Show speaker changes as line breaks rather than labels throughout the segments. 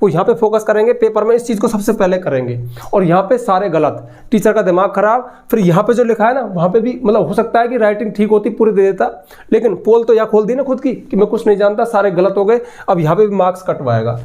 वो यहाँ पे फोकस करेंगे, पेपर में इस चीज़ को सबसे पहले करेंगे, और यहाँ पे सारे गलत, टीचर का दिमाग खराब। फिर यहाँ पे जो लिखा है ना वहाँ पे भी मतलब हो सकता है कि राइटिंग ठीक होती पूरी दे देता, लेकिन पोल तो यहाँ खोल दी ना खुद की कि मैं कुछ नहीं जानता, सारे गलत हो गए। अब यहाँ पे भी मार्क्स कटवाएगा।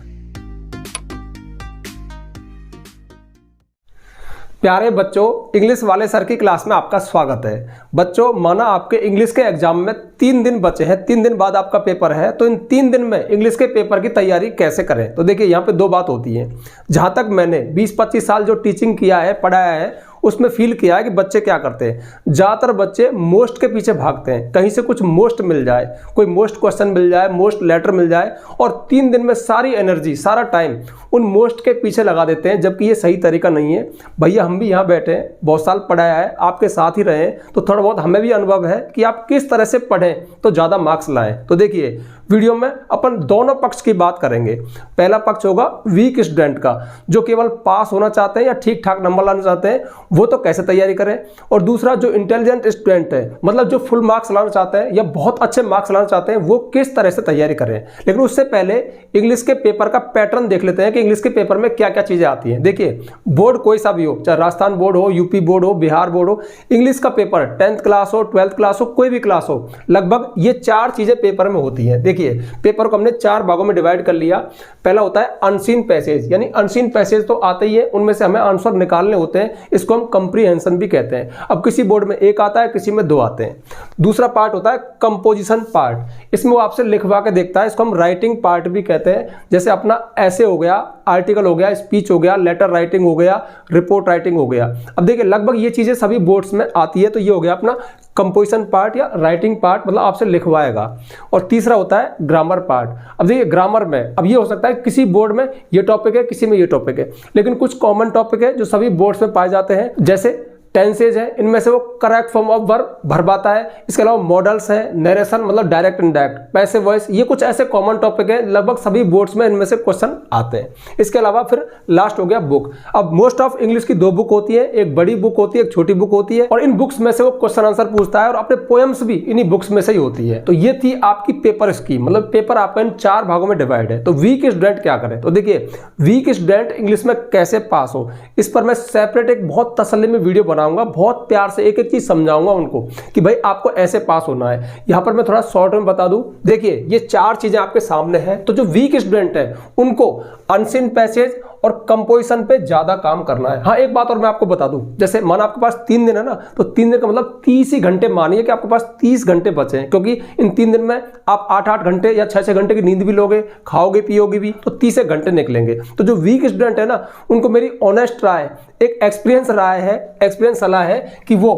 प्यारे बच्चों, इंग्लिश वाले सर की क्लास में आपका स्वागत है। बच्चों, माना आपके इंग्लिश के एग्जाम में 3 दिन बचे हैं, 3 दिन बाद आपका पेपर है, तो इन 3 दिन में इंग्लिश के पेपर की तैयारी कैसे करें? तो देखिए यहाँ पे 2 बात होती हैं। जहाँ तक मैंने 20-25 साल जो टीचिंग किया है, पढ़ाया है, उसमें फील किया है कि बच्चे क्या करते हैं, ज़्यादातर बच्चे मोस्ट के पीछे भागते हैं, कहीं से कुछ मोस्ट मिल जाए, कोई मोस्ट क्वेश्चन मिल जाए, मोस्ट लेटर मिल जाए, और 3 दिन में सारी एनर्जी, सारा टाइम उन मोस्ट के पीछे लगा देते हैं, जबकि ये सही तरीका नहीं है। भैया हम भी यहाँ बैठे हैं, बहुत साल पढ़ाया है, आपके साथ ही रहे हैं, तो थोड़ा बहुत हमें भी अनुभव है कि आप किस तरह से पढ़ें तो ज़्यादा मार्क्स लाएं। तो देखिए वीडियो में अपन दोनों पक्ष की बात करेंगे। पहला पक्ष होगा वीक स्टूडेंट का, जो केवल पास होना चाहते हैं या ठीक ठाक नंबर लाना चाहते हैं, वो तो कैसे तैयारी करें। और दूसरा जो इंटेलिजेंट स्टूडेंट है, मतलब जो फुल मार्क्स लाना चाहते हैं या बहुत अच्छे मार्क्स लाना चाहते हैं, वो किस तरह से तैयारी करें। लेकिन उससे पहले इंग्लिश के पेपर का पैटर्न देख लेते हैं कि इंग्लिश के पेपर में क्या क्या चीज़ें आती हैं। देखिए बोर्ड कोई सा भी हो, चाहे राजस्थान बोर्ड हो, यूपी बोर्ड हो, बिहार बोर्ड हो, इंग्लिश का पेपर 10th क्लास हो, 12th क्लास हो, कोई भी क्लास हो, लगभग ये 4 चीज़ें पेपर में होती हैं। देखिए पेपर को हमने 4 भागों में डिवाइड कर लिया। पहला होता है अनसीन पैसेज, यानी अनसीन पैसेज तो आते ही है, उनमें से हमें आंसर निकालने होते हैं, इसको हम कंप्रीहेंशन भी कहते हैं। अब किसी बोर्ड में 1 आता है, किसी में 2 आते हैं। दूसरा पार्ट होता है कंपोजिशन पार्ट, इसमें वो आपसे लिखवा के देखता है, इसको हम राइटिंग पार्ट भी कहते हैं। जैसे अपना ऐसे हो गया, आर्टिकल हो गया, स्पीच हो गया, लेटर राइटिंग हो गया, रिपोर्ट राइटिंग हो गया। अब देखिए लगभग ये चीज़ें सभी बोर्ड्स में आती है, तो ये हो गया अपना कंपोजिशन पार्ट या राइटिंग पार्ट, मतलब आपसे लिखवाएगा। और तीसरा होता है ग्रामर पार्ट। अब देखिए ग्रामर में अब ये हो सकता है किसी बोर्ड में ये टॉपिक है, किसी में ये टॉपिक है, लेकिन कुछ कॉमन टॉपिक है जो सभी बोर्ड्स में पाए जाते हैं। जैसे टेंसेज है, इनमें से वो करेक्ट फॉर्म ऑफ वर्ब भर पाता है। इसके अलावा मॉडल्स है, नरेशन मतलब डायरेक्ट इनडायरेक्ट, पैसिव वॉइस, ये कुछ ऐसे कॉमन टॉपिक है, लगभग सभी बोर्ड्स में इनमें से क्वेश्चन आते हैं। इसके अलावा फिर लास्ट हो गया बुक। अब मोस्ट ऑफ इंग्लिश की 2 बुक होती है, एक बड़ी बुक होती है, एक छोटी बुक होती है, और इन बुक्स में से वो क्वेश्चन आंसर पूछता है, और अपने पोएम्स भी इन्हीं बुक्स में से ही होती है। तो ये थी आपकी पेपर स्कीम, मतलब पेपर आपका इन 4 भागों में डिवाइड है। तो वीक स्टूडेंट क्या करें? तो देखिए वीक स्टूडेंट इंग्लिश में कैसे पास हो, इस पर मैं सेपरेट एक बहुत तसल्ली में वीडियो बनाऊंगा, बहुत प्यार से एक एक चीज समझाऊंगा उनको कि भाई आपको ऐसे पास होना है। यहां पर मैं थोड़ा शॉर्ट में बता दूं, देखिए ये 4 चीजें आपके सामने हैं। तो जो वीक स्टूडेंट है उनको अनसीन पैसेज और कंपोजिशन पे ज्यादा काम करना है। हाँ, एक बात और मैं आपको बता दूं, जैसे माना आपके पास 3 दिन है ना, तो 3 दिन का मतलब 30 ही घंटे, मानिए कि आपके पास 30 घंटे बचे हैं, क्योंकि इन 3 दिन में आप 8-8 घंटे या 6-6 घंटे की नींद भी लोगे, खाओगे पियोगे भी, तो 30 घंटे निकलेंगे। तो जो वीक स्टूडेंट है ना, उनको मेरी ऑनेस्ट राय, एक एक्सपीरियंस राय है, एक्सपीरियंस सलाह है कि वो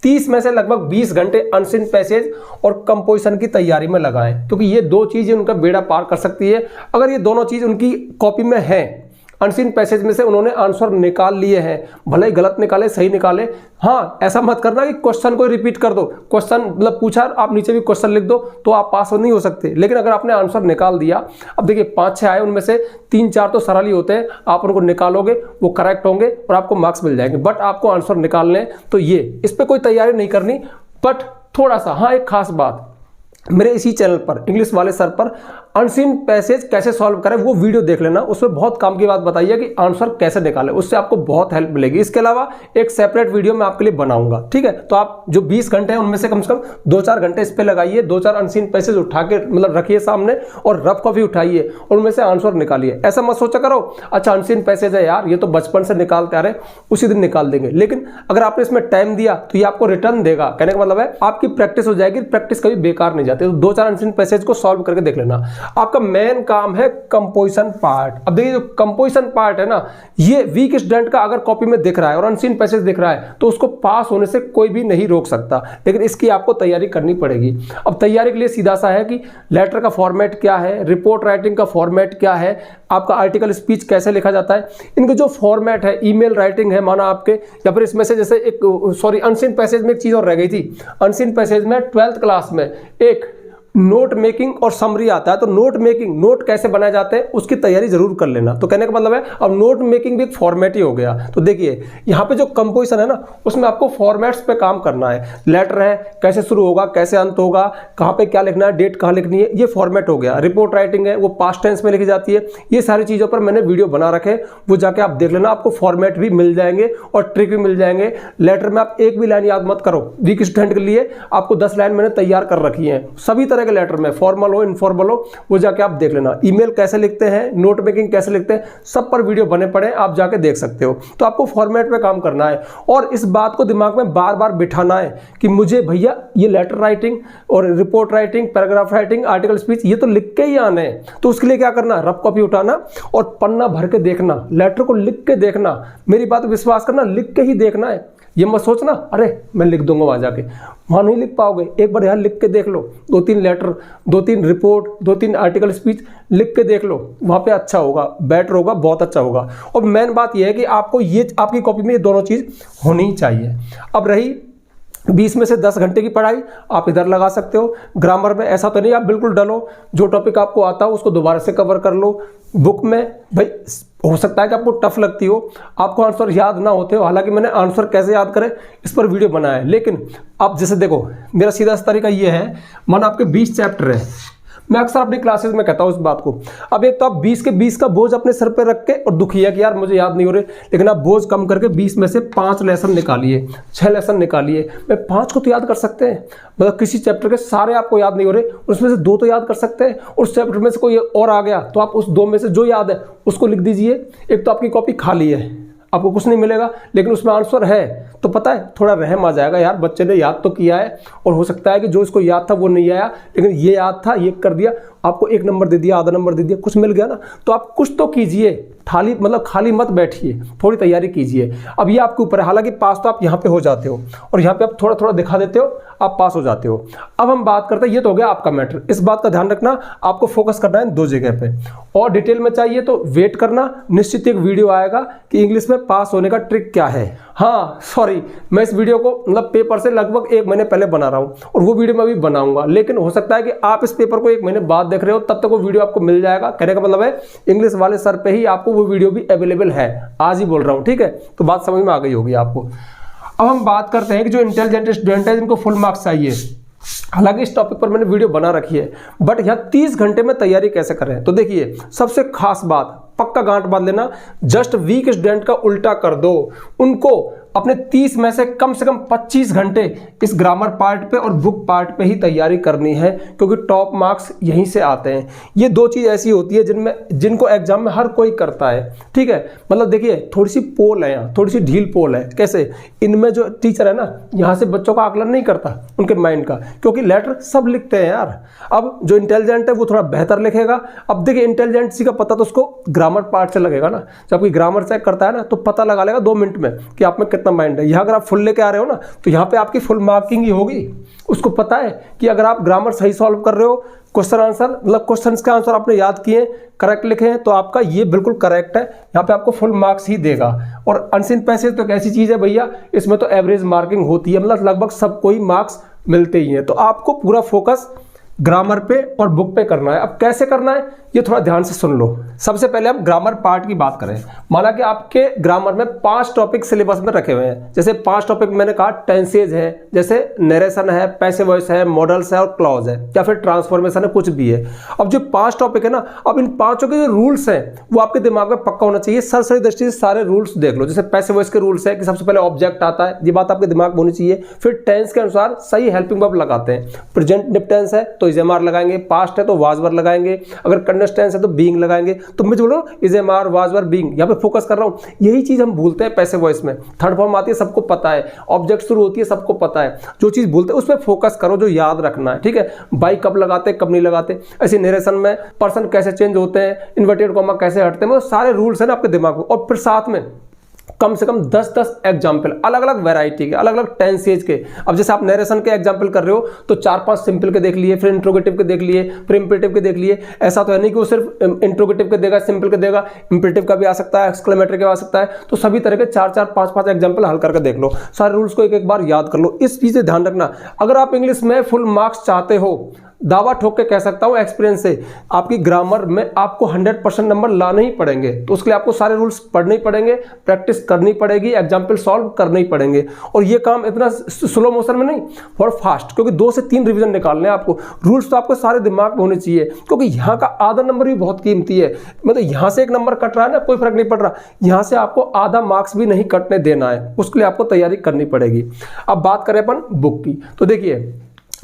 30 में से लगभग 20 घंटे अनसीन पैसेज और कंपोजिशन की तैयारी में लगाएं, क्योंकि ये 2 चीजें उनका बेड़ा पार कर सकती है। अगर ये दोनों चीज उनकी कॉपी में है, अनसीन पैसेज में से उन्होंने आंसर निकाल लिए हैं, भले ही गलत निकाले सही निकाले, हाँ ऐसा मत करना कि क्वेश्चन को रिपीट कर दो, क्वेश्चन मतलब पूछा आप नीचे भी क्वेश्चन लिख दो तो आप पास नहीं हो सकते। लेकिन अगर आपने आंसर निकाल दिया, अब देखिए 5-6 आए, उनमें से 3-4 तो सरल ही होते हैं, आप उनको निकालोगे वो करेक्ट होंगे और आपको मार्क्स मिल जाएंगे। बट आपको आंसर निकालने, तो ये इस पर कोई तैयारी नहीं करनी। बट थोड़ा सा, हाँ एक खास बात, मेरे इसी चैनल पर इंग्लिश वाले सर पर अनसीन पैसेज कैसे सॉल्व करें वो वीडियो देख लेना, उसमें बहुत काम की बात बताइए कि आंसर कैसे निकालें, उससे आपको बहुत हेल्प मिलेगी। इसके अलावा एक सेपरेट वीडियो मैं आपके लिए बनाऊंगा, ठीक है। तो आप जो 20 घंटे हैं उनमें से कम 2-4 घंटे इस पे लगाइए, 2-4 अनसीन पैसेज उठा के मतलब रखिए सामने और रफ कॉपी उठाइए और उनमें से आंसर निकालिए। ऐसा मत सोचा करो अच्छा अनसीन पैसेज है यार, ये तो बचपन से निकालते आ रहे, उसी दिन निकाल देंगे। लेकिन अगर आपने इसमें टाइम दिया तो ये आपको रिटर्न देगा, कहने का मतलब है आपकी प्रैक्टिस हो जाएगी, प्रैक्टिस कभी बेकार नहीं जाती। तो 2-4 अनसीन पैसेज को सॉल्व करके देख लेना। आपका मेन काम है कंपोजिशन पार्ट। अब देखिए जो कंपोजिशन पार्ट है ना, ये वीक स्टूडेंट का अगर कॉपी में दिख रहा है और अनसीन पैसेज दिख रहा है तो उसको पास होने से कोई भी नहीं रोक सकता, लेकिन इसकी आपको तैयारी करनी पड़ेगी। अब तैयारी के लिए सीधा सा है कि लेटर का फॉर्मेट क्या है, रिपोर्ट राइटिंग का फॉर्मेट क्या है, आपका आर्टिकल स्पीच कैसे लिखा जाता है, इनका जो फॉर्मेट है, ईमेल राइटिंग है माना आपके, या फिर इसमें से जैसे एक अनसीन पैसेज में एक चीज और रह गई थी, अनसीन पैसेज में 12th क्लास में एक नोट मेकिंग और समरी आता है, तो नोट मेकिंग, नोट कैसे बनाए जाते हैं उसकी तैयारी जरूर कर लेना। तो कहने का मतलब है अब नोट मेकिंग भी एक फॉर्मेट ही हो गया। तो देखिए यहाँ पे जो कंपोजिशन है ना, उसमें आपको फॉर्मेट्स पे काम करना है। लेटर है, कैसे शुरू होगा, कैसे अंत होगा, कहाँ पे क्या लिखना है, डेट कहाँ लिखनी है, ये फॉर्मेट हो गया। रिपोर्ट राइटिंग है, वो पास्ट टेंस में लिखी जाती है। ये सारी चीज़ों पर मैंने वीडियो बना रखे, वो जाके आप देख लेना, आपको फॉर्मेट भी मिल जाएंगे और ट्रिक भी मिल जाएंगे। लेटर में आप एक भी लाइन याद मत करो, वीक स्टूडेंट के लिए आपको 10 लाइन मैंने तैयार कर रखी है सभी तरह के लेटर में, फॉर्मल हो इनफॉर्मल हो, वो जाके आप देख लेना। ईमेल कैसे लिखते हैं, नोट मेकिंग कैसे लिखते हैं, सब पर वीडियो बने पड़े, आप जाके देख सकते हो। तो आपको फॉर्मेट पे काम करना है और इस बात को दिमाग में बार बार बिठाना है कि मुझे भैया ये लेटर राइटिंग और report writing, paragraph writing, article speech, ये तो लिख के ही आना है। तो उसके लिए क्या करना, रफ कॉपी उठाना और पन्ना भर के देखना, लेटर को लिख के देखना। मेरी बात विश्वास करना, लिख के ही देखना है। ये मत सोचना अरे मैं लिख दूंगा वहां जाके, वहां नहीं लिख पाओगे। एक बार यहाँ लिख के देख लो, 2-3 लेटर, 2-3 रिपोर्ट, 2-3 आर्टिकल स्पीच लिख के देख लो, वहां पे अच्छा होगा, बेटर होगा, बहुत अच्छा होगा। और मेन बात यह है कि आपको ये आपकी कॉपी में ये दोनों चीज होनी ही चाहिए। अब रही 20 में से 10 घंटे की पढ़ाई, आप इधर लगा सकते हो। ग्रामर में ऐसा तो नहीं आप बिल्कुल डलो, जो टॉपिक आपको आता हो उसको दोबारा से कवर कर लो। बुक में भाई हो सकता है कि आपको टफ लगती हो, आपको आंसर याद ना होते हो, हालांकि मैंने आंसर कैसे याद करें इस पर वीडियो बनाया है। लेकिन आप जैसे देखो, मेरा सीधा तरीका ये है, मान आपके 20 चैप्टर है, मैं अक्सर अपनी क्लासेस में कहता हूँ इस बात को। अब एक तो आप 20 के 20 का बोझ अपने सर पे रख के और दुखी है कि यार मुझे याद नहीं हो रहे, लेकिन आप बोझ कम करके 20 में से 5 लेसन निकालिए, 6 लेसन निकालिए। मैं 5 को तो याद कर सकते हैं, मतलब किसी चैप्टर के सारे आपको याद नहीं हो रहे, उसमें से 2 तो याद कर सकते हैं। उस चैप्टर में से कोई और आ गया तो आप उस 2 में से जो याद है उसको लिख दीजिए। एक तो आपकी कॉपी खाली है, आपको कुछ नहीं मिलेगा, लेकिन उसमें आंसर है, तो पता है थोड़ा रहम आ जाएगा, यार बच्चे ने याद तो किया है। और हो सकता है कि जो इसको याद था वो नहीं आया, लेकिन ये याद था, ये कर दिया, आपको 1 नंबर दे दिया, आधा नंबर दे दिया, कुछ मिल गया ना। तो आप कुछ तो कीजिए, थाली मतलब खाली मत बैठिए, थोड़ी तैयारी कीजिए। अब ये आपके ऊपर है, हालांकि पास तो आप यहाँ पे हो जाते हो और यहाँ पे आप थोड़ा थोड़ा दिखा देते हो, आप पास हो जाते हो। अब हम बात करते हैं, ये तो हो गया आपका मैटर। इस बात का ध्यान रखना, आपको फोकस करना है 2 जगह पे। और डिटेल में चाहिए तो वेट करना, निश्चित एक वीडियो आएगा कि इंग्लिश में पास होने का ट्रिक क्या है। हाँ सॉरी, मैं इस वीडियो को मतलब पेपर से लगभग 1 महीने पहले बना रहा हूँ और वो वीडियो मैं भी बनाऊंगा, लेकिन हो सकता है कि आप इस पेपर को 1 महीने बाद देख रहे हो, तब तक वो वीडियो आपको मिल जाएगा। कहने का मतलब है इंग्लिश वाले सर पे ही आपको वो वीडियो भी अवेलेबल है, आज ही बोल रहा हूँ, ठीक है। तो बात समझ में आ गई होगी आपको। अब हम बात करते हैं कि जो इंटेलिजेंट स्टूडेंट है जिनको फुल मार्क्स चाहिए, हालांकि इस टॉपिक पर मैंने वीडियो बना रखी है, बट यहाँ 30 घंटे में तैयारी कैसे करें। तो देखिए सबसे खास बात, पक्का गांठ बांध लेना, जस्ट वीक स्टूडेंट का उल्टा कर दो। उनको अपने 30 में से कम 25 घंटे इस ग्रामर पार्ट पे और बुक पार्ट पे ही तैयारी करनी है, क्योंकि टॉप मार्क्स यहीं से आते हैं। ये 2 चीज़ ऐसी होती है जिनको एग्जाम में हर कोई करता है, ठीक है। मतलब देखिए थोड़ी सी पोल है यहाँ, थोड़ी सी ढील पोल है। कैसे, इनमें जो टीचर है ना, यहाँ से बच्चों का आकलन नहीं करता उनके माइंड का, क्योंकि लेटर सब लिखते हैं यार। अब जो इंटेलिजेंट है वो थोड़ा बेहतर लिखेगा। अब देखिए इंटेलिजेंसी का पता तो उसको ग्रामर पार्ट से लगेगा ना, जब कोई ग्रामर चेक करता है ना तो पता लगा लेगा 2 मिनट में कि आप में कितना माइंड है। यहाँ अगर आप फुल लेके आ रहे हो ना, तो यहाँ पे आपकी फुल मार्किंग ही होगी। उसको पता है कि अगर आप ग्रामर सही सॉल्व कर रहे हो, क्वेश्चन आंसर मतलब क्वेश्चन का आंसर आपने याद किए, करेक्ट लिखे हैं, तो आपका ये बिल्कुल करेक्ट है, यहाँ पे आपको फुल मार्क्स ही देगा। और अनसीन पैसेज तो एक ऐसी चीज़ है भैया, इसमें तो एवरेज मार्किंग होती है, मतलब लगभग सबको ही मार्क्स मिलते ही हैं। तो आपको पूरा फोकस ग्रामर पे और बुक पे करना है। अब कैसे करना है ये थोड़ा ध्यान से सुन लो। सबसे पहले हम ग्रामर पार्ट की बात करें। माना कि आपके ग्रामर में 5 टॉपिक सिलेबस में रखे हुए हैं। जैसे 5 टॉपिक मैंने कहा, टेंसेज है, जैसे नरेशन है, पैसिव वॉइस है, मॉडल्स है और क्लॉज है, या फिर ट्रांसफॉर्मेशन है, कुछ भी है। अब जो 5 टॉपिक है ना, अब इन 5 के जो रूल्स हैं वो आपके दिमाग में पक्का होना चाहिए। सरसरी दृष्टि से सारे रूल्स देख लो। जैसे पैसिव वॉइस के रूल्स है कि सबसे पहले ऑब्जेक्ट आता है, ये बात आपके दिमाग में होनी चाहिए। फिर टेंस के अनुसार सही हेल्पिंग वर्ब लगाते हैं। प्रेजेंट टेंस है तो इज एम आर लगाएंगे, पास्ट है तो वाज वर लगाएंगे, अगर कंटिन्यूअस टेंस है तो बीइंग लगाएंगे। तो मैं बोलो is am are, was were, being, यहाँ पे फोकस कर रहा हूँ। यही चीज हम भूलते हैं पैसिव वॉइस में। थर्ड फॉर्म आती है सबको पता है, ऑब्जेक्ट शुरू होती है सबको पता है। जो चीज भूलते हैं उस पर फोकस करो, जो याद रखना है, ठीक है। बाई कब लगाते हैं, कब नहीं लगाते। ऐसे नरेशन में पर्सन कैसे चेंज होते हैं, इन्वर्टेड कॉमा कैसे हटते हैं, मतलब सारे रूल्स है ना आपके दिमाग में। और फिर साथ में कम से कम 10-10 एग्जाम्पल, अलग अलग वैरायटी के, अलग अलग टेंसेज के। अब जैसे आप नरेशन के एग्जाम्पल कर रहे हो तो 4-5 सिंपल के देख लिए, फिर इंट्रोगेटिव के देख लिए, फिर इंपेरेटिव के देख लिए। ऐसा तो है नहीं कि वो सिर्फ इंट्रोगेटिव के देगा, सिंपल के देगा, इंपेरेटिव का भी आ सकता है, एक्सक्लेमेटरी का भी आ सकता है। तो सभी तरह के 4-4, 5-5 एग्जाम्पल हल करके देख लो, सारे रूल्स को एक एक बार याद कर लो। इस चीज़ से ध्यान रखना, अगर आप इंग्लिश में फुल मार्क्स चाहते हो दावा ठोक के कह सकता हूँ एक्सपीरियंस से, आपकी ग्रामर में आपको 100% नंबर लाने ही पड़ेंगे। तो उसके लिए आपको सारे रूल्स पढ़ने ही पड़ेंगे, प्रैक्टिस करनी पड़ेगी, एग्जाम्पल सॉल्व करने ही पड़ेंगे। और ये काम इतना स्लो मोशन में नहीं, और फास्ट, क्योंकि 2 से 3 रिवीजन निकालने हैं आपको। रूल्स तो आपको सारे दिमाग में होने चाहिए, क्योंकि यहाँ का आधा नंबर भी बहुत कीमती है। मतलब यहाँ से 1 नंबर कट रहा है ना, कोई फर्क नहीं पड़ रहा, यहाँ से आपको आधा मार्क्स भी नहीं कटने देना है। उसके लिए आपको तैयारी करनी पड़ेगी। अब बात करें अपन बुक की, तो देखिए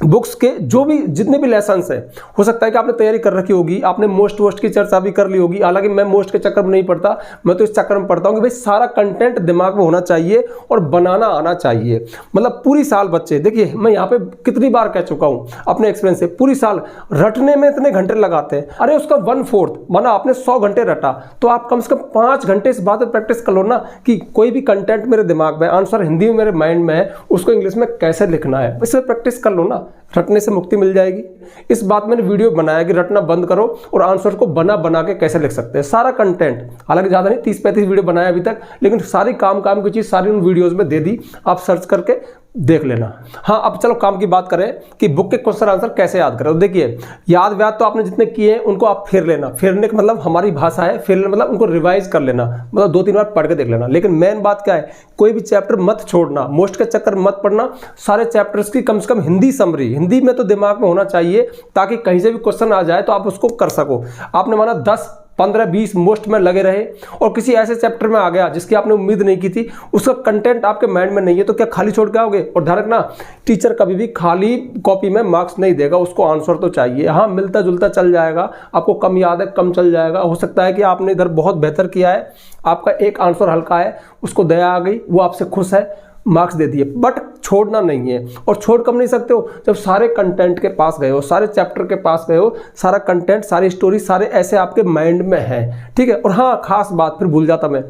बुक्स के जो भी जितने भी लेसन्स हैं, हो सकता है कि आपने तैयारी कर रखी होगी, आपने मोस्ट वोस्ट की चर्चा भी कर ली होगी। हालांकि मैं मोस्ट के चक्कर में नहीं पढ़ता, मैं तो इस चक्कर में पढ़ता हूँ कि भाई सारा कंटेंट दिमाग में होना चाहिए और बनाना आना चाहिए। मतलब पूरी साल बच्चे, देखिए मैं यहाँ पे कितनी बार कह चुका हूँ अपने एक्सपीरियंस से, पूरी साल रटने में इतने घंटे लगाते हैं। अरे उसका 1/4 माना आपने 100 घंटे रटा, तो आप कम से कम 5 घंटे इस बात पर प्रैक्टिस कर लो ना कि कोई भी कंटेंट मेरे दिमाग में, आंसर हिंदी में मेरे माइंड में है, उसको इंग्लिश में कैसे लिखना है, इस पर प्रैक्टिस कर लो ना, रटने से मुक्ति मिल जाएगी। इस बात मैंने वीडियो बनाया कि रटना बंद करो और आंसर को बना के कैसे लिख सकते हैं। सारा कंटेंट, हालांकि ज़्यादा नहीं, 30-35 वीडियो बनाया अभी तक, लेकिन सारी काम की चीज़ सारी उन वीडियोस में दे दी, आप सर्च करके देख लेना। हाँ, अब चलो काम की बात करें कि बुक के क्वेश्चन आंसर कैसे याद करें। तो देखिए याद तो आपने जितने किए हैं उनको आप फेर लेना। फेरने का मतलब हमारी भाषा है, फेरने मतलब उनको रिवाइज कर लेना, मतलब 2-3 बार पढ़ के देख लेना। लेकिन मेन बात क्या है, कोई भी चैप्टर मत छोड़ना, मोस्ट के चक्कर मत पढ़ना। सारे चैप्टर्स की कम से कम हिंदी समरी, हिंदी में तो दिमाग में होना चाहिए, ताकि कहीं से भी क्वेश्चन आ जाए तो आप उसको कर सको। आपने माना 10, 15, 20 मोस्ट में लगे रहे और किसी ऐसे चैप्टर में आ गया जिसकी आपने उम्मीद नहीं की थी, उसका कंटेंट आपके माइंड में नहीं है, तो क्या खाली छोड़ के आओगे? और ध्यान रखना, टीचर कभी भी खाली कॉपी में मार्क्स नहीं देगा, उसको आंसर तो चाहिए। हाँ, मिलता जुलता चल जाएगा, आपको कम याद है कम चल जाएगा। हो सकता है कि आपने इधर बहुत बेहतर किया है, आपका एक आंसर हल्का है, उसको दया आ गई, वो आपसे खुश है, मार्क्स दे दिए, बट छोड़ना नहीं है। और छोड़ कब नहीं सकते हो? जब सारे कंटेंट के पास गए हो, सारे चैप्टर के पास गए हो, सारा कंटेंट, सारी स्टोरी, सारे ऐसे आपके माइंड में है, ठीक है। और हाँ, खास बात फिर भूल जाता मैं,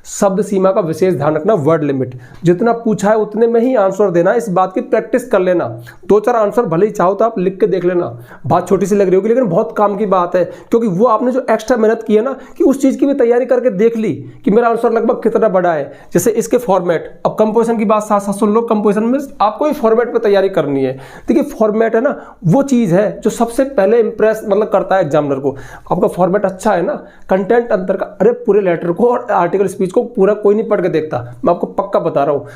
शब्द सीमा का विशेष ध्यान रखना, वर्ड लिमिट। जितना पूछा है उतने में ही आंसर देना, इस बात की प्रैक्टिस कर लेना। 2-4 आंसर भले ही चाहो तो आप लिख के देख लेना। बात छोटी सी लग रही होगी, लेकिन बहुत काम की बात है, क्योंकि वो आपने जो एक्स्ट्रा मेहनत की है ना, कि उस चीज़ की भी तैयारी करके देख ली कि मेरा आंसर लगभग कितना बड़ा है। जैसे इसके फॉर्मेट, अब कंपोजिशन की बात साथ सुन लो। कंपोजिशन में आपको ही फॉर्मेट पे तैयारी करनी है। देखिए फॉर्मेट है ना, वो चीज़ है जो सबसे पहले इंप्रेस मतलब करता है एग्जामिनर को। आपका फॉर्मेट अच्छा है ना, कंटेंट अंतर का, अरे पूरे लेटर को और आर्टिकल स्पीच को पूरा कोई नहीं पढ़ के देखता, मैं आपको पक्का बता रहा हूँ।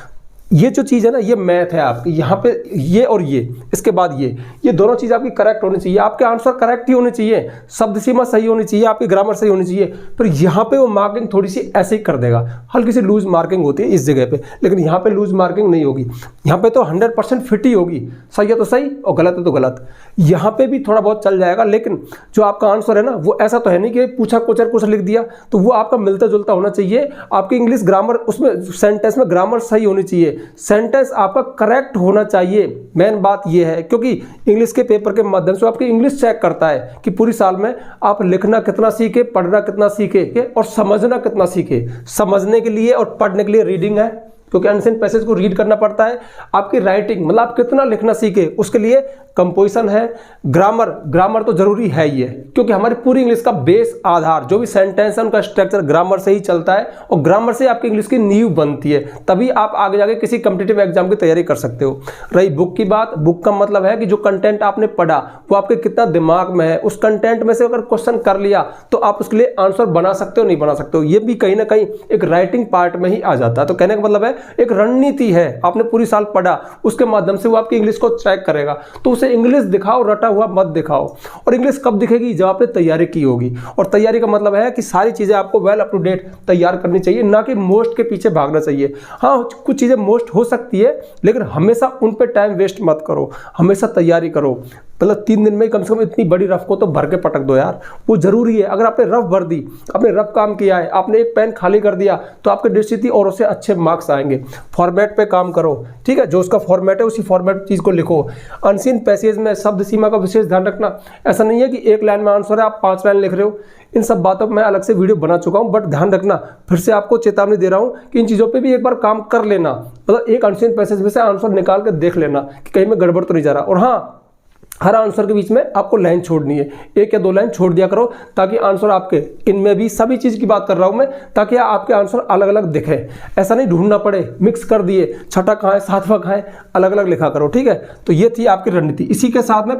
ये जो चीज़ है ना, ये मैथ है आपकी, यहाँ पे ये और ये, इसके बाद ये दोनों चीज़ आपकी करेक्ट होनी चाहिए। आपके आंसर करेक्ट ही होने चाहिए, शब्द सीमा सही होनी चाहिए, आपकी ग्रामर सही होनी चाहिए। पर यहाँ पे वो मार्किंग थोड़ी सी ऐसे ही कर देगा, हल्की सी लूज मार्किंग होती है इस जगह पे, लेकिन यहाँ पे लूज मार्किंग नहीं होगी। यहाँ पे तो 100% फिट ही होगी, सही है तो सही और गलत है तो गलत। यहाँ पे भी थोड़ा बहुत चल जाएगा, लेकिन जो आपका आंसर है ना, वो ऐसा तो है नहीं कि पूछा कुछ लिख दिया, तो वो आपका मिलता जुलता होना चाहिए। आपकी इंग्लिश ग्रामर, उसमें सेंटेंस में ग्रामर सही होनी चाहिए, सेंटेंस आपका करेक्ट होना चाहिए। मेन बात यह है, क्योंकि इंग्लिश के पेपर के माध्यम से आपकी इंग्लिश चेक करता है कि पूरी साल में आप लिखना कितना सीखे, पढ़ना कितना सीखे और समझना कितना सीखे। समझने के लिए और पढ़ने के लिए रीडिंग है, क्योंकि अनसेंट पैसेज को रीड करना पड़ता है। आपकी राइटिंग मतलब आप कितना लिखना सीखे, उसके लिए कंपोजिशन है, ग्रामर तो जरूरी है ही है, क्योंकि हमारी पूरी इंग्लिश का बेस, आधार, जो भी सेंटेंस है उनका स्ट्रक्चर ग्रामर से ही चलता है, और ग्रामर से आपकी इंग्लिश की नींव बनती है। तभी आप आगे जाके किसी कॉम्पिटिटिव एग्जाम की तैयारी कर सकते हो। रही बुक की बात, बुक का मतलब है कि जो कंटेंट आपने पढ़ा वो आपके कितना दिमाग में है, उस कंटेंट में से अगर क्वेश्चन कर लिया तो आप उसके लिए आंसर बना सकते हो, नहीं बना सकते हो। ये भी कहीं ना कहीं एक राइटिंग पार्ट में ही आ जाता है। तो कहने का मतलब है, एक रणनीति है, आपने पूरी साल पढ़ा, उसके माध्यम से वो आपकी इंग्लिश को ट्रैक करेगा। तो उसे इंग्लिश दिखाओ, रटा हुआ मत दिखाओ। और इंग्लिश कब दिखेगी? जब आपने तैयारी की होगी। और तैयारी का मतलब है कि सारी चीजें आपको वेल अप टू डेट तैयार करनी चाहिए, ना कि मोस्ट के पीछे भागना चाहिए। हाँ, कुछ चीजें मोस्ट हो सकती है, लेकिन हमेशा उन पे टाइम वेस्ट मत करो, हमेशा तैयारी करो। मतलब 3 दिन में कम से कम इतनी बड़ी रफ को तो भर के पटक दो यार, वो जरूरी है। अगर आपने रफ भर दी, आपने रफ काम किया है, आपने एक पेन खाली कर दिया, तो आपके दृष्टि और उससे अच्छे मार्क्स आएंगे। फॉर्मेट पे काम करो, ठीक है, जो उसका फॉर्मेट है उसी फॉर्मेट चीज को लिखो। अनसीन पैसेज में शब्द सीमा का विशेष ध्यान रखना। ऐसा नहीं है कि एक लाइन में आंसर है, आप 5 लाइन लिख रहे हो। इन सब बातों पर मैं अलग से वीडियो बना चुका हूं, बट ध्यान रखना, फिर से आपको चेतावनी दे रहा हूं कि इन चीजों पे भी एक बार काम कर लेना। मतलब एक अनसीन पैसेज में से आंसर निकाल कर देख लेना कि कहीं में गड़बड़ तो नहीं जा रहा। और हाँ, हर आंसर के बीच में आपको लाइन छोड़नी है, 1 या 2 लाइन छोड़ दिया करो, ताकि आंसर आपके, इनमें भी सभी चीज़ की बात कर रहा हूं मैं, ताकि आपके आंसर अलग अलग दिखे। ऐसा नहीं ढूंढना पड़े, मिक्स कर दिए, छठा कहाँ है, 7वां कहाँ है, अलग अलग लिखा करो, ठीक है। तो ये थी आपकी रणनीति। इसी के साथ में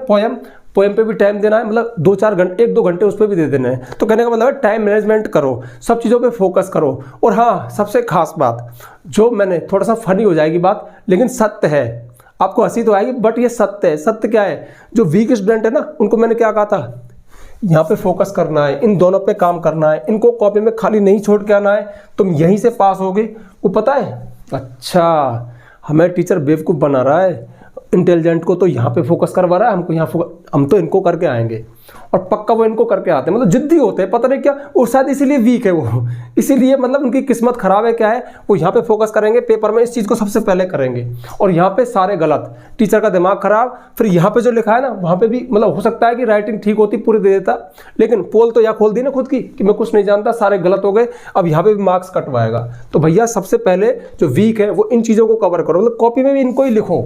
पोएम पे भी टाइम देना है, मतलब 2-4 घंटे 1-2 घंटे उस पर भी दे देने हैं। तो कहने का मतलब है टाइम मैनेजमेंट करो, सब चीज़ों पे फोकस करो। और हाँ, सबसे खास बात जो मैंने, थोड़ा सा फनी हो जाएगी बात लेकिन सत्य है, आपको हंसी तो आएगी बट ये सत्य है। सत्य क्या है, जो वीक स्टूडेंट है ना, उनको मैंने क्या कहा था, यहाँ पे फोकस करना है, इन दोनों पे काम करना है, इनको कॉपी में खाली नहीं छोड़ के आना है, तुम यहीं से पास होगे। वो पता है, अच्छा हमें टीचर बेवकूफ़ बना रहा है, इंटेलिजेंट को तो यहाँ पे फोकस करवा रहा है, हमको यहाँ हम तो इनको करके आएंगे। और पक्का वो इनको करके आते हैं, मतलब जिद्दी होते हैं, पता नहीं क्या, और शायद इसीलिए वीक है वो, इसीलिए मतलब उनकी किस्मत खराब है। क्या है, वो यहाँ पे फोकस करेंगे, पेपर में इस चीज़ को सबसे पहले करेंगे, और यहाँ पे सारे गलत, टीचर का दिमाग खराब। फिर यहाँ पे जो लिखा है ना, वहाँ पे भी मतलब हो सकता है कि राइटिंग ठीक होती, पूरी दे देता, लेकिन पोल तो यहाँ खोल दी ना खुद की कि मैं कुछ नहीं जानता, सारे गलत हो गए, अब यहाँ पे भी मार्क्स कटवाएगा। तो भैया सबसे पहले जो वीक है वो इन चीज़ों को कवर करो, मतलब कॉपी में भी इनको ही लिखो,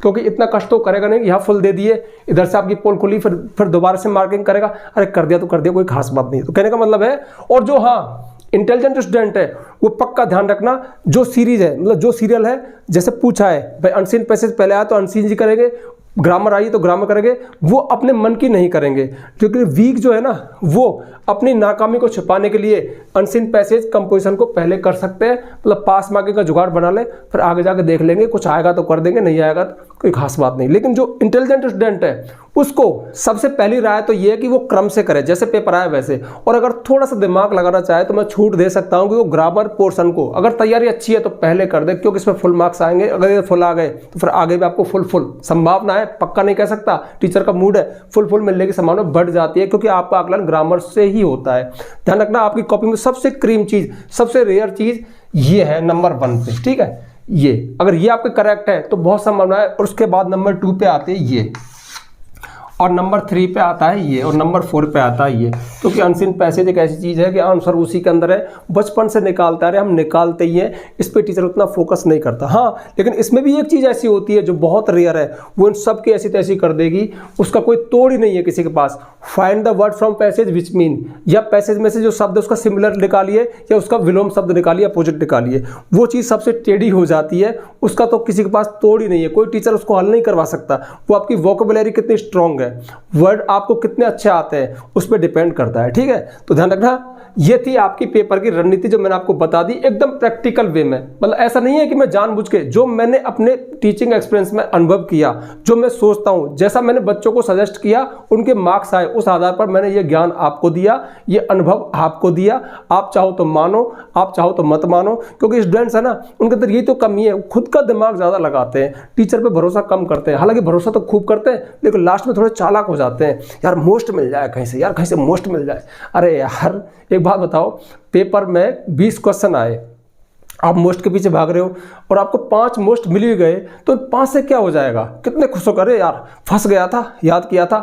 क्योंकि इतना कष्ट तो करेगा नहीं। यहाँ फुल दे दिए, इधर से आपकी पोल खुली, फिर दोबारा से मार्किंग करेगा, अरे कर दिया तो कर दिया, कोई खास बात नहीं। तो कहने का मतलब है, और जो हाँ इंटेलिजेंट स्टूडेंट है वो पक्का ध्यान रखना, जो सीरीज है मतलब जो सीरियल है, जैसे पूछा है भाई अनसीन पैसेज पहले आया तो अनसीन जी करेंगे, ग्रामर आई तो ग्रामर करेंगे, वो अपने मन की नहीं करेंगे। क्योंकि वीक जो है ना, वो अपनी नाकामी को छिपाने के लिए अनसीन पैसेज कंपोजिशन को पहले कर सकते हैं, मतलब पास मार्किंग का जुगाड़ बना ले, फिर आगे जाके देख लेंगे, कुछ आएगा तो कर देंगे, नहीं आएगा तो कोई खास बात नहीं। लेकिन जो इंटेलिजेंट स्टूडेंट है उसको सबसे पहली राय तो ये है कि वो क्रम से करे, जैसे पेपर आए वैसे। और अगर थोड़ा सा दिमाग लगाना चाहे तो मैं छूट दे सकता हूँ कि वो ग्रामर पोर्शन को अगर तैयारी अच्छी है तो पहले कर दे, क्योंकि इसमें फुल मार्क्स आएंगे। अगर ये फुल आ गए तो फिर आगे भी आपको फुल संभावना है, पक्का नहीं कह सकता, टीचर का मूड है, फुल मिलने की संभावना बढ़ जाती है, क्योंकि आपका आकलन ग्रामर से ही होता है। ध्यान रखना, आपकी कॉपी में सबसे क्रीम चीज, सबसे रेयर चीज ये है नंबर 1 पे, ठीक है। ये अगर ये आपके करेक्ट है तो बहुत संभावना है, और उसके बाद नंबर 2 पे आते हैं ये, और नंबर 3 पे आता है ये, और नंबर 4 पे आता है ये। क्योंकि अनसीन पैसेज एक ऐसी चीज़ है कि आंसर उसी के अंदर है, बचपन से निकालता है, हम निकालते ही हैं, इस पे टीचर उतना फोकस नहीं करता। हाँ, लेकिन इसमें भी एक चीज़ ऐसी होती है जो बहुत रेयर है, वो इन सब की ऐसी तैसी कर देगी, उसका कोई तोड़ ही नहीं है किसी के पास। Find the word from passage which mean, या पैसेज में से जो शब्द उसका सिमिलर निकालिए, या उसका विलोम शब्द निकालिए, अपोजिट निकालिए, वो चीज़ सबसे टेढ़ी हो जाती है, उसका तो किसी के पास तोड़ ही नहीं है, कोई टीचर उसको हल नहीं करवा सकता। वो आपकी वोकेबुलरी कितनी स्ट्रॉन्ग है, वर्ड आपको कितने अच्छे आते हैं, उस पर डिपेंड करता है, ठीक है। तो ध्यान रखना, ये थी आपकी पेपर की रणनीति जो मैंने आपको बता दी, एकदम प्रैक्टिकल वे में। मतलब ऐसा नहीं है कि मैं जानबूझ के, जो मैंने अपने टीचिंग एक्सपीरियंस में अनुभव किया, जो मैं सोचता हूं, जैसा मैंने बच्चों को सजेस्ट किया, उनके मार्क्स आए, उस आधार पर मैंने ये ज्ञान आपको दिया, ये अनुभव आपको दिया। आप चाहो तो मानो, आप चाहो तो मत मानो, क्योंकि स्टूडेंट्स है ना, उनके अंदर यही तो कमी है, खुद का दिमाग ज्यादा लगाते हैं, टीचर पे भरोसा कम करते हैं। हालांकि भरोसा तो खूब करते हैं, लेकिन लास्ट में थोड़े चालाक हो जाते हैं, यार मोस्ट मिल जाए कहीं से, यार कहीं से मोस्ट मिल जाए। अरे यार एक बात बताओ, पेपर में 20 क्वेश्चन आए, आप मोस्ट के पीछे भाग रहे हो और आपको 5 मोस्ट मिल भी गए, तो 5 से क्या हो जाएगा, कितने खुश हो कर, अरे यार फंस गया था, याद किया था।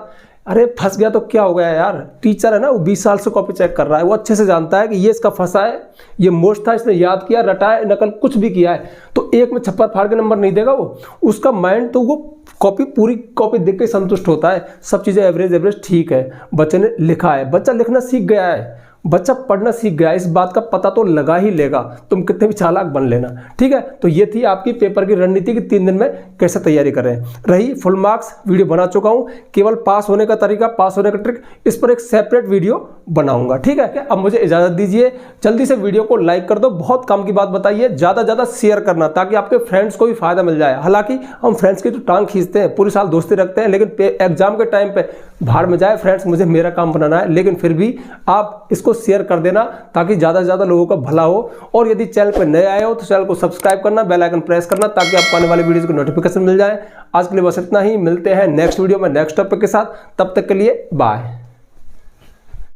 अरे फंस गया तो क्या हो गया यार, टीचर है ना, वो 20 साल से कॉपी चेक कर रहा है, वो अच्छे से जानता है कि ये इसका फंसा है, ये मोस्ट था, इसने याद किया, रटाया, नकल कुछ भी किया है, तो एक में छप्पर फाड़ के नंबर नहीं देगा वो। उसका माइंड तो वो कॉपी, पूरी कॉपी देख के संतुष्ट होता है, सब चीज़ें एवरेज ठीक है, बच्चे ने लिखा है, बच्चा लिखना सीख गया है, बच्चा पढ़ना सीख गया, इस बात का पता तो लगा ही लेगा, तुम कितने भी चालाक बन लेना, ठीक है। तो ये थी आपकी पेपर की रणनीति कि 3 दिन में कैसे तैयारी करें। रही फुल मार्क्स, वीडियो बना चुका हूं, केवल पास होने का तरीका, पास होने का ट्रिक, इस पर एक सेपरेट वीडियो बनाऊंगा, ठीक है। अब मुझे इजाजत दीजिए, जल्दी से वीडियो को लाइक कर दो, बहुत काम की बात बताइए, ज़्यादा शेयर करना, ताकि आपके फ्रेंड्स को भी फायदा मिल जाए। हालांकि हम फ्रेंड्स की तो टांग खींचते हैं, पूरे साल दोस्ती रखते हैं, लेकिन एग्जाम के टाइम पे भाड़ में जाए फ्रेंड्स, मुझे मेरा काम बनाना है, लेकिन फिर भी आप इसको शेयर कर देना ताकि ज्यादा से ज्यादा लोगों का भला हो। और यदि चैनल पर नए आए हो तो चैनल को सब्सक्राइब करना, बेल आइकन प्रेस करना, ताकि आपको आने वाले वीडियोस की नोटिफिकेशन मिल जाए। आज के लिए बस इतना ही, मिलते हैं नेक्स्ट वीडियो में नेक्स्ट टॉपिक के साथ, तब तक के लिए बाय।